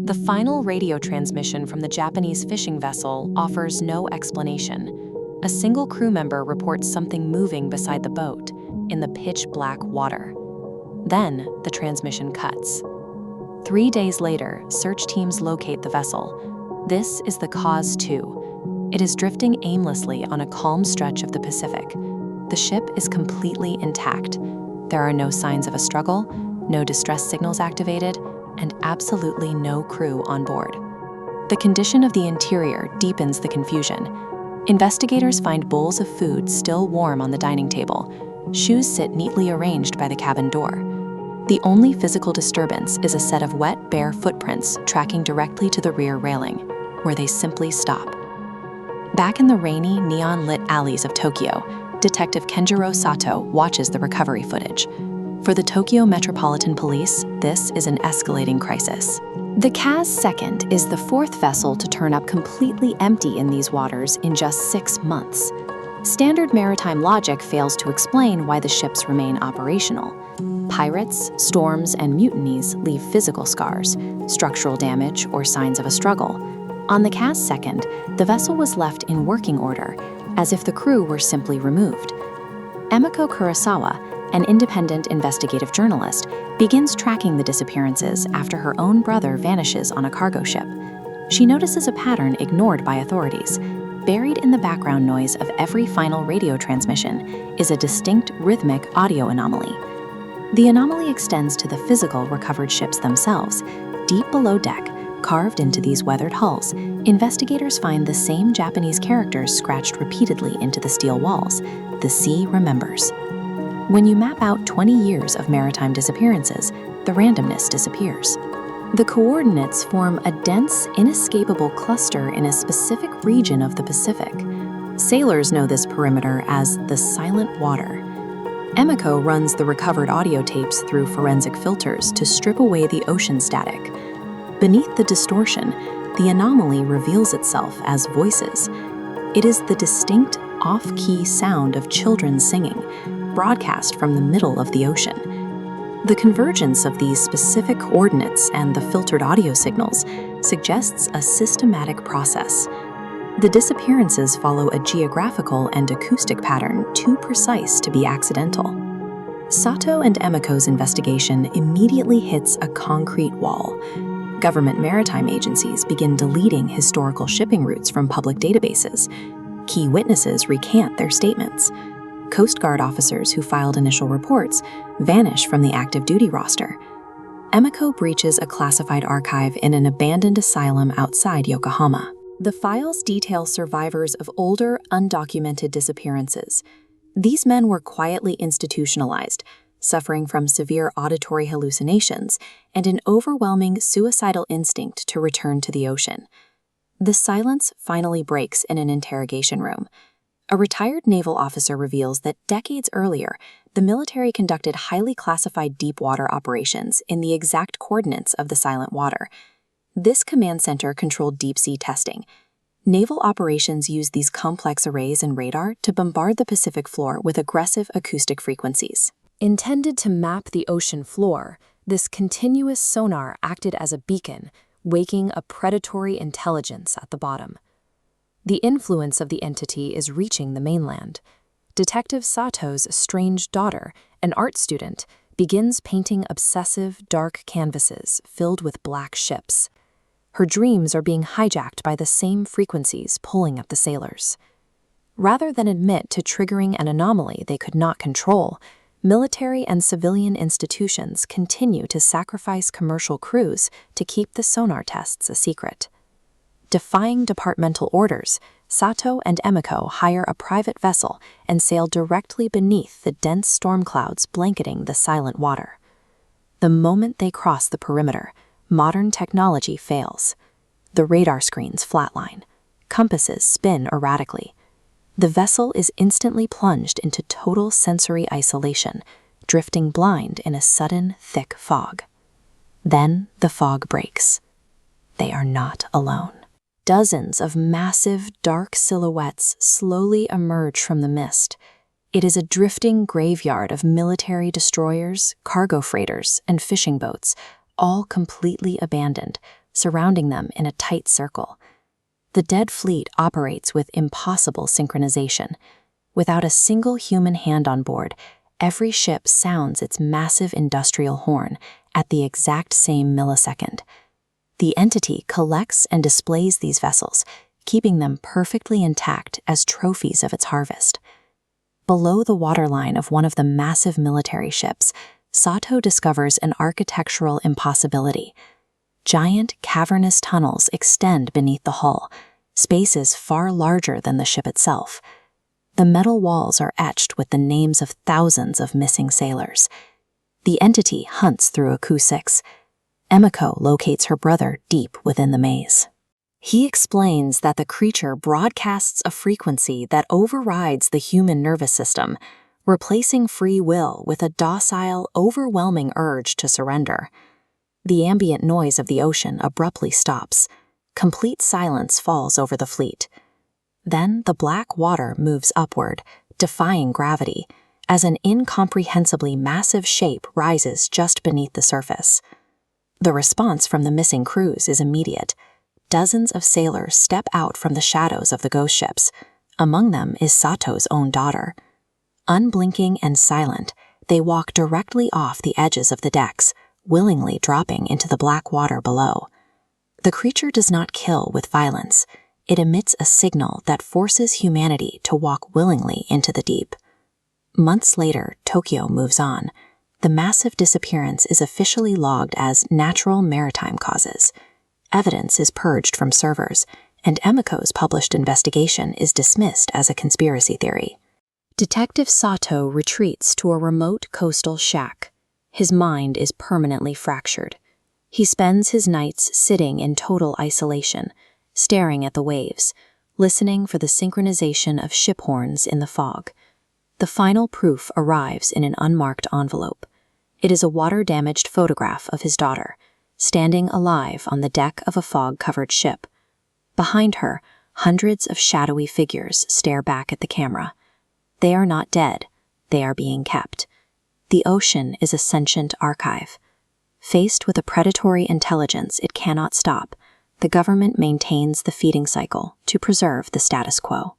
The final radio transmission from the Japanese fishing vessel offers no explanation. A single crew member reports something moving beside the boat in the pitch-black water. Then, the transmission cuts. 3 days later, search teams locate the vessel. This is the Kaz II. It is drifting aimlessly on a calm stretch of the Pacific. The ship is completely intact. There are no signs of a struggle, no distress signals activated, and absolutely no crew on board. The condition of the interior deepens the confusion. Investigators find bowls of food still warm on the dining table. Shoes sit neatly arranged by the cabin door. The only physical disturbance is a set of wet, bare footprints tracking directly to the rear railing, where they simply stop. Back in the rainy, neon-lit alleys of Tokyo, Detective Kenjiro Sato watches the recovery footage. For the Tokyo Metropolitan Police, this is an escalating crisis. The Kaz II is the fourth vessel to turn up completely empty in these waters in just 6 months. Standard maritime logic fails to explain why the ships remain operational. Pirates, storms, and mutinies leave physical scars, structural damage, or signs of a struggle. On the Kaz II, the vessel was left in working order, as if the crew were simply removed. Emiko Kurosawa, an independent investigative journalist, begins tracking the disappearances after her own brother vanishes on a cargo ship. She notices a pattern ignored by authorities. Buried in the background noise of every final radio transmission is a distinct rhythmic audio anomaly. The anomaly extends to the physical recovered ships themselves. Deep below deck, carved into these weathered hulls, investigators find the same Japanese characters scratched repeatedly into the steel walls. The sea remembers. When you map out 20 years of maritime disappearances, the randomness disappears. The coordinates form a dense, inescapable cluster in a specific region of the Pacific. Sailors know this perimeter as the silent water. Emiko runs the recovered audio tapes through forensic filters to strip away the ocean static. Beneath the distortion, the anomaly reveals itself as voices. It is the distinct, off-key sound of children singing, broadcast from the middle of the ocean. The convergence of these specific coordinates and the filtered audio signals suggests a systematic process. The disappearances follow a geographical and acoustic pattern too precise to be accidental. Sato and Emiko's investigation immediately hits a concrete wall. Government maritime agencies begin deleting historical shipping routes from public databases. Key witnesses recant their statements. Coast Guard officers who filed initial reports vanish from the active duty roster. Emiko breaches a classified archive in an abandoned asylum outside Yokohama. The files detail survivors of older, undocumented disappearances. These men were quietly institutionalized, suffering from severe auditory hallucinations and an overwhelming suicidal instinct to return to the ocean. The silence finally breaks in an interrogation room. A retired naval officer reveals that decades earlier, the military conducted highly classified deep-water operations in the exact coordinates of the silent water. This command center controlled deep-sea testing. Naval operations used these complex arrays and radar to bombard the Pacific floor with aggressive acoustic frequencies. Intended to map the ocean floor, this continuous sonar acted as a beacon, waking a predatory intelligence at the bottom. The influence of the entity is reaching the mainland. Detective Sato's strange daughter, an art student, begins painting obsessive, dark canvases filled with black ships. Her dreams are being hijacked by the same frequencies pulling at the sailors. Rather than admit to triggering an anomaly they could not control, military and civilian institutions continue to sacrifice commercial crews to keep the sonar tests a secret. Defying departmental orders, Sato and Emiko hire a private vessel and sail directly beneath the dense storm clouds blanketing the silent water. The moment they cross the perimeter, modern technology fails. The radar screens flatline. Compasses spin erratically. The vessel is instantly plunged into total sensory isolation, drifting blind in a sudden, thick fog. Then the fog breaks. They are not alone. Dozens of massive, dark silhouettes slowly emerge from the mist. It is a drifting graveyard of military destroyers, cargo freighters, and fishing boats, all completely abandoned, surrounding them in a tight circle. The dead fleet operates with impossible synchronization. Without a single human hand on board, every ship sounds its massive industrial horn at the exact same millisecond. The entity collects and displays these vessels, keeping them perfectly intact as trophies of its harvest. Below the waterline of one of the massive military ships, Sato discovers an architectural impossibility. Giant, cavernous tunnels extend beneath the hull, spaces far larger than the ship itself. The metal walls are etched with the names of thousands of missing sailors. The entity hunts through acoustics. Emiko locates her brother deep within the maze. He explains that the creature broadcasts a frequency that overrides the human nervous system, replacing free will with a docile, overwhelming urge to surrender. The ambient noise of the ocean abruptly stops. Complete silence falls over the fleet. Then the black water moves upward, defying gravity, as an incomprehensibly massive shape rises just beneath the surface. The response from the missing crews is immediate. Dozens of sailors step out from the shadows of the ghost ships. Among them is Sato's own daughter. Unblinking and silent, they walk directly off the edges of the decks, willingly dropping into the black water below. The creature does not kill with violence. It emits a signal that forces humanity to walk willingly into the deep. Months later, Tokyo moves on. The massive disappearance is officially logged as natural maritime causes. Evidence is purged from servers, and Emiko's published investigation is dismissed as a conspiracy theory. Detective Sato retreats to a remote coastal shack. His mind is permanently fractured. He spends his nights sitting in total isolation, staring at the waves, listening for the synchronization of ship horns in the fog. The final proof arrives in an unmarked envelope. It is a water-damaged photograph of his daughter, standing alive on the deck of a fog-covered ship. Behind her, hundreds of shadowy figures stare back at the camera. They are not dead, they are being kept. The ocean is a sentient archive. Faced with a predatory intelligence it cannot stop, the government maintains the feeding cycle to preserve the status quo.